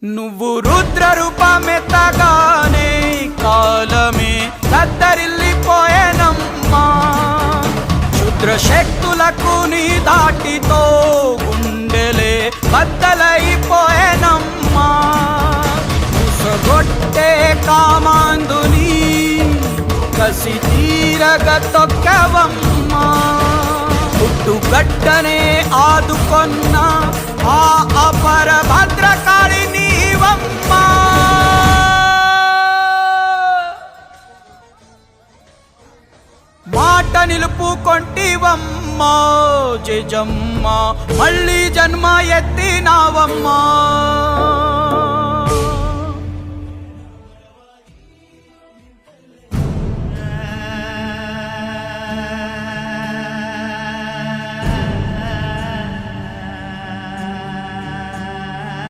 నువ్వు రుద్ర రూపమెత్తగానే కాలమే కద్దరిల్లిపోయేనమ్మా. క్షుద్ర శక్తులకు నీ దాటితో గుండెలే బద్దలైపోయేనమ్మా. ఉసగొట్టే కామాందుని కసి తీరగ తొక్కవమ్మా. పుట్టుగడ్డనే ఆదుకొన్న ఆ అపర భద్రకాళి నీవమ్మా. మాట నిలుపుకొంటివమ్మా జజమ్మ, మళ్ళీ జన్మ ఎత్తినావమ్మా.